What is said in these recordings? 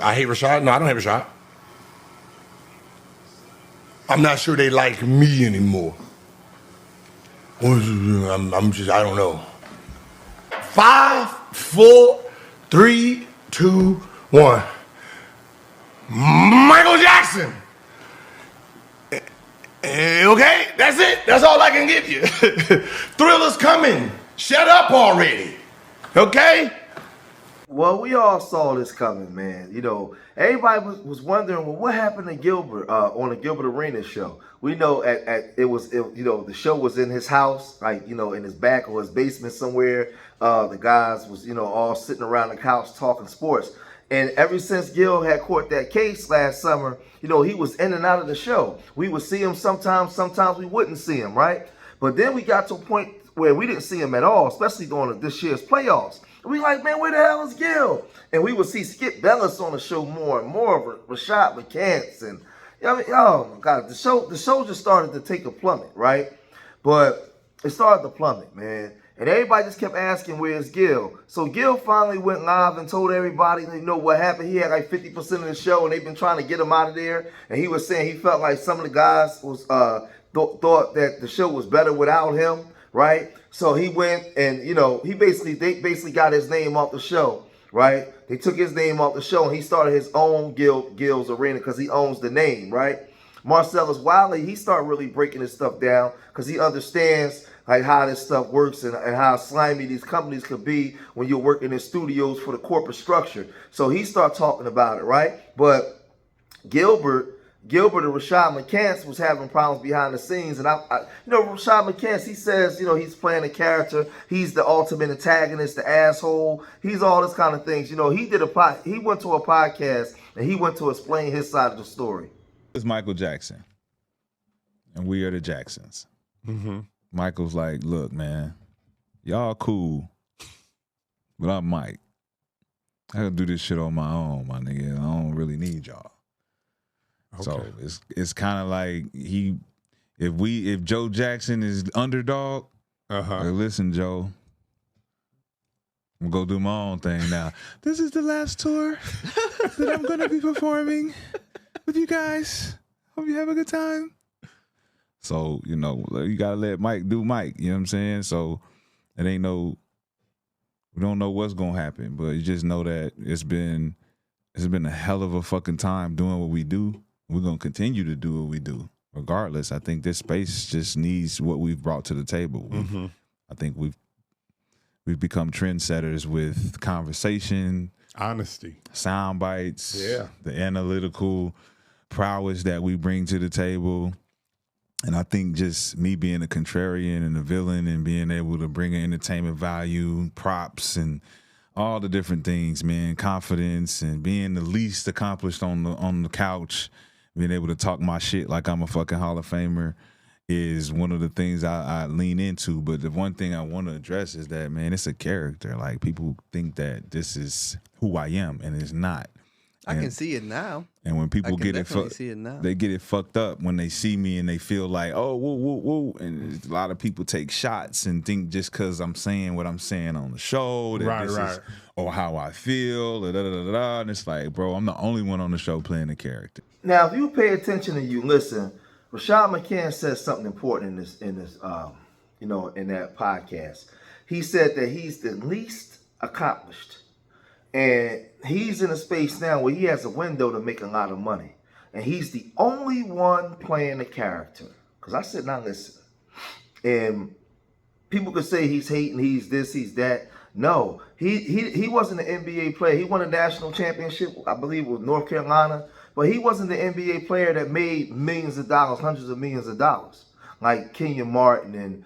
I hate Rashad. No, I don't hate Rashad. I'm not sure they like me anymore. I don't know. 5, 4, 3, 2, 1. Michael Jackson. Okay, that's it. That's all I can give you. Thriller's coming. Shut up already. Okay? Well, we all saw this coming, man. You know, everybody was wondering, well, what happened to Gilbert on the Gilbert Arena show? We know the show was in his house, like, in his back or his basement somewhere. The guys was, all sitting around the couch talking sports. And ever since Gil had caught that case last summer, he was in and out of the show. We would see him sometimes we wouldn't see him, right? But then we got to a point where we didn't see him at all, especially during this year's playoffs. We like, man, where the hell is Gil? And we would see Skip Bellis on the show more and more, Rashad McCants, and oh my God, the show just started to take a plummet, right? But it started to plummet, man. And everybody just kept asking, where's Gil? So Gil finally went live and told everybody, what happened. He had like 50% of the show, and they've been trying to get him out of there. And he was saying he felt like some of the guys was thought that the show was better without him, right? So he went and, they basically got his name off the show, right? They took his name off the show, and he started his own Gil's Arena because he owns the name, right? Marcellus Wiley, he started really breaking his stuff down because he understands like how this stuff works and how slimy these companies could be when you're working in studios for the corporate structure. So he started talking about it, right? But Gilbert and Rashad McCants was having problems behind the scenes. And Rashad McCants, he says, he's playing a character. He's the ultimate antagonist, the asshole. He's all this kind of things. He went to a podcast and he went to explain his side of the story. It's Michael Jackson, and we are the Jacksons. Mm-hmm. Michael's like, look, man, y'all cool, but I'm Mike. I gotta do this shit on my own, my nigga. I don't really need y'all. Okay. So it's kind of like if Joe Jackson is underdog, like, listen, Joe, I'm gonna go do my own thing now. This is the last tour that I'm gonna be performing with you guys. Hope you have a good time. So, you gotta let Mike do Mike, you know what I'm saying? So we don't know what's gonna happen, but you just know that it's been a hell of a fucking time doing what we do. We're gonna continue to do what we do. Regardless, I think this space just needs what we've brought to the table. I think we've become trendsetters with conversation, honesty, sound bites, the analytical prowess that we bring to the table. And I think just me being a contrarian and a villain and being able to bring an entertainment value, props, and all the different things, man, confidence and being the least accomplished on the couch, being able to talk my shit like I'm a fucking Hall of Famer is one of the things I lean into. But the one thing I want to address is that, man, it's a character. Like, people think that this is who I am, and it's not. I can see it now. And when people get it, they get it fucked up when they see me and they feel like, oh, woo, woo, woo. And a lot of people take shots and think just because I'm saying what I'm saying on the show, that is or how I feel, da, da, da, da, and it's like, bro, I'm the only one on the show playing a character. Now, if you pay attention and you listen, Rashad McCants says something important in this in that podcast. He said that he's the least accomplished. And he's in a space now where he has a window to make a lot of money. And he's the only one playing the character. Because I sit down and listen. And people could say he's hating, he's this, he's that. No, he wasn't an NBA player. He won a national championship, I believe, with North Carolina. But he wasn't the NBA player that made millions of dollars, hundreds of millions of dollars. Like Kenyon Martin and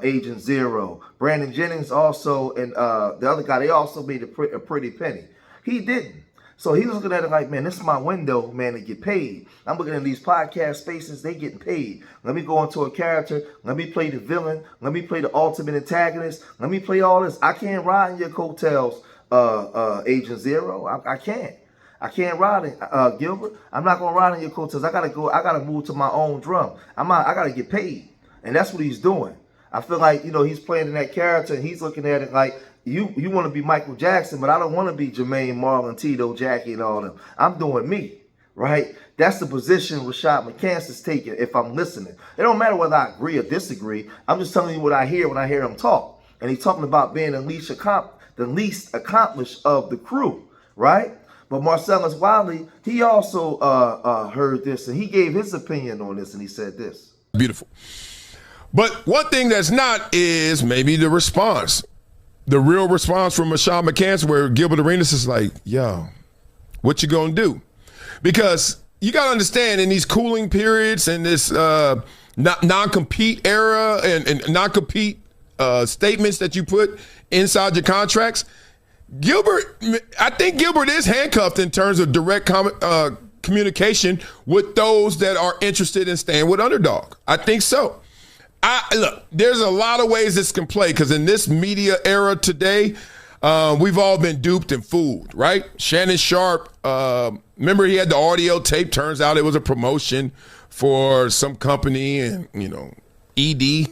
Agent Zero. Brandon Jennings also, and the other guy, they also made a pretty penny. He didn't. So he was looking at it like, man, this is my window, man, to get paid. I'm looking at these podcast spaces, they getting paid. Let me go into a character. Let me play the villain. Let me play the ultimate antagonist. Let me play all this. I can't ride in your coattails, Agent Zero. I can't. I can't ride it, Gilbert. I'm not gonna ride in your coattails. I gotta move to my own drum. I gotta get paid. And that's what he's doing. I feel like, he's playing in that character and he's looking at it like, you want to be Michael Jackson, but I don't want to be Jermaine, Marlon, Tito, Jackie, and all them. I'm doing me, right? That's the position Rashad McCants is taking if I'm listening. It don't matter whether I agree or disagree. I'm just telling you what I hear when I hear him talk. And he's talking about being the least accomplished of the crew, right? But Marcellus Wiley, he also heard this, and he gave his opinion on this, and he said this. Beautiful. But one thing that's not is maybe the response. The real response from Rashad McCants, where Gilbert Arenas is like, yo, what you gonna do? Because you gotta understand, in these cooling periods and this non-compete era and non-compete statements that you put inside your contracts, I think Gilbert is handcuffed in terms of direct communication with those that are interested in staying with Underdog. I think so. Look, there's a lot of ways this can play, because in this media era today, we've all been duped and fooled, right? Shannon Sharp, remember he had the audio tape. Turns out it was a promotion for some company, and, ED.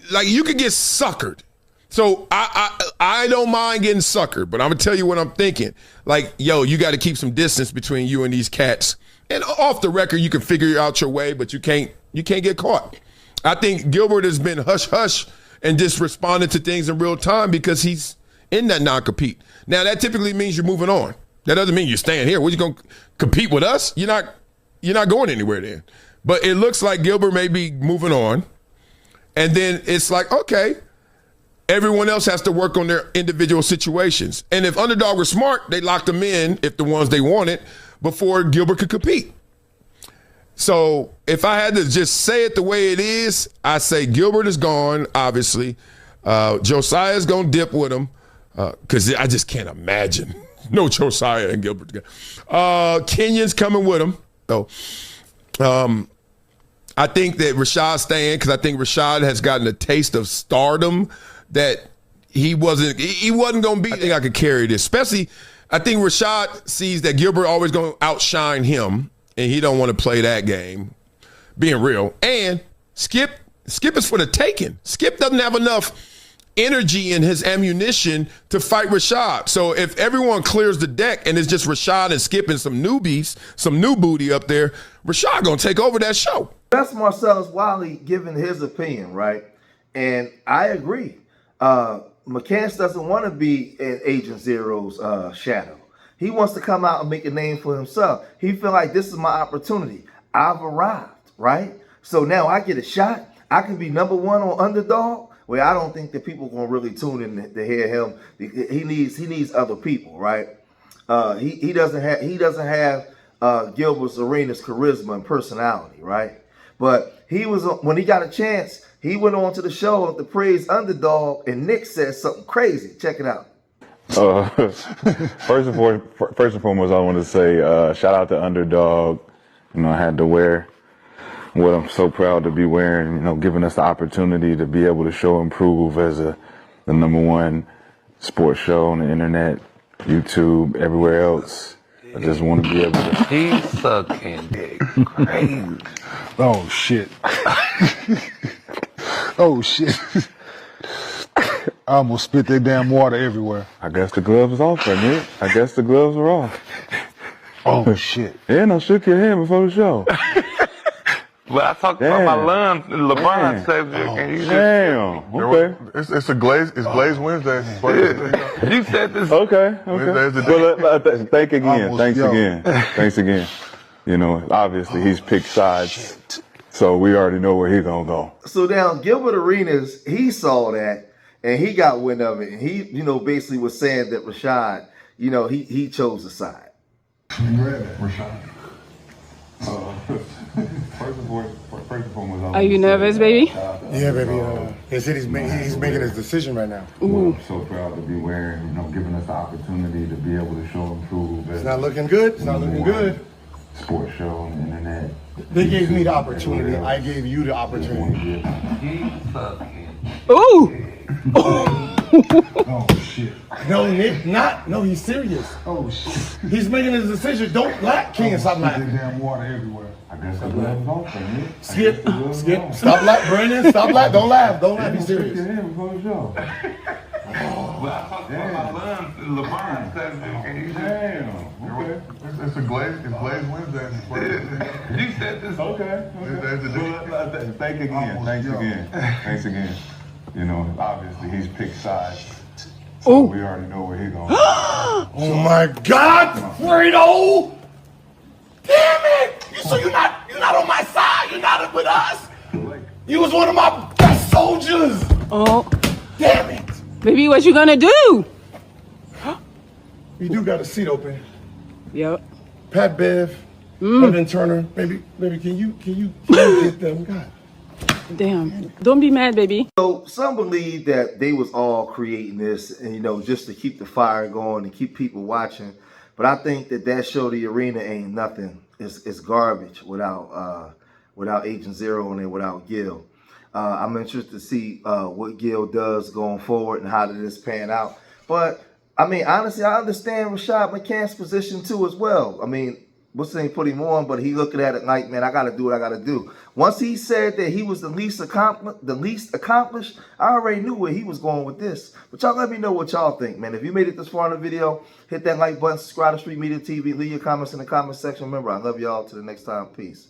Like, you could get suckered. So I don't mind getting suckered, but I'm going to tell you what I'm thinking. Like, yo, you got to keep some distance between you and these cats. And off the record, you can figure out your way, but you can't get caught. I think Gilbert has been hush-hush and just responded to things in real time because he's in that non-compete. Now, that typically means you're moving on. That doesn't mean you're staying here. What, you going to compete with us? You're not going anywhere then. But it looks like Gilbert may be moving on. And then it's like, okay, everyone else has to work on their individual situations. And if Underdog was smart, they locked them in, if the ones they wanted, before Gilbert could compete. So if I had to just say it the way it is, I say Gilbert is gone, obviously. Josiah's going to dip with him, because I just can't imagine no Josiah and Gilbert. Kenyon's coming with him. So I think that Rashad's staying, because I think Rashad has gotten a taste of stardom that he wasn't going to be. I think I could carry this. Especially, I think Rashad sees that Gilbert always going to outshine him, and he don't want to play that game, being real. And Skip is for the taking. Skip doesn't have enough energy in his ammunition to fight Rashad. So if everyone clears the deck and it's just Rashad and Skip and some newbies, some new booty up there, Rashad going to take over that show. That's Marcellus Wiley giving his opinion, right? And I agree. McCants doesn't want to be in Agent Zero's shadow. He wants to come out and make a name for himself. He feel like this is my opportunity. I've arrived, right? So now I get a shot. I can be number one on Underdog. Well, I don't think that people are going to really tune in to hear him. He needs other people, right? He doesn't have Gilbert Arenas' charisma and personality, right? But he was, when he got a chance, he went on to the show to praise Underdog, and Nick said something crazy. Check it out. First and foremost, I want to say shout out to Underdog. I had to wear what I'm so proud to be wearing, giving us the opportunity to be able to show and prove as the #1 sports show on the internet, YouTube, everywhere else. I just want to be able to. He's sucking dick crazy. Oh, shit. Oh, shit. I almost spit that damn water everywhere. I guess the gloves is off, man. I guess the gloves are off. Oh, shit. And I shook your hand before the show. But I talked about my lungs. LeBron said, damn. Okay. It's Glaze Wednesday. You said this. Okay. Well, thanks again. Obviously he's picked sides, so we already know where he's gonna go. So now Gilbert Arenas, he saw that and he got wind of it, and he, basically was saying that Rashad, he chose a side. Rashad. First and foremost, are you nervous, baby? Yeah, baby. He said he's making his decision right now. I'm so proud to be wearing, giving us the opportunity to be able to show and prove. It's not looking good. It's not looking good. Sports show on the internet. They gave me the opportunity. I gave you the opportunity. Ooh. Oh shit. No, Nick, no, he's serious. Oh shit. He's making his decision. Don't laugh, King, stop laughing. Damn water everywhere. I guess the gloves off, man. Skip. Stop laughing, Brandon. Stop laughing. Don't laugh. He's serious. Well, I talked about my lungs, LeBron. Damn. Okay. It's a Glaze Wednesday. You said this. Okay. Thanks again. You know, obviously he's picked sides. So we already know where he's going. Oh my God, Fredo! Damn it! So you're not on my side. You're not with us. You was one of my best soldiers. Oh, Damn it! baby, what you gonna do? You do got a seat open. Yep. Pat Bev, Evan Turner. Baby, can you get them? God. Damn. Don't be mad, baby. So some believe that they was all creating this, and just to keep the fire going and keep people watching. But I think that show, The Arena, ain't nothing. It's garbage without Agent Zero and then without Gil. I'm interested to see what Gil does going forward and how did this pan out. But I mean, honestly, I understand Rashad McCants' position too as well. I mean, what's saying put him on, but he looking at it like, man, I got to do what I got to do. Once he said that he was the least accomplished, I already knew where he was going with this. But y'all let me know what y'all think, man. If you made it this far in the video, hit that like button, subscribe to Street Media TV, leave your comments in the comment section. Remember, I love y'all. Till the next time, peace.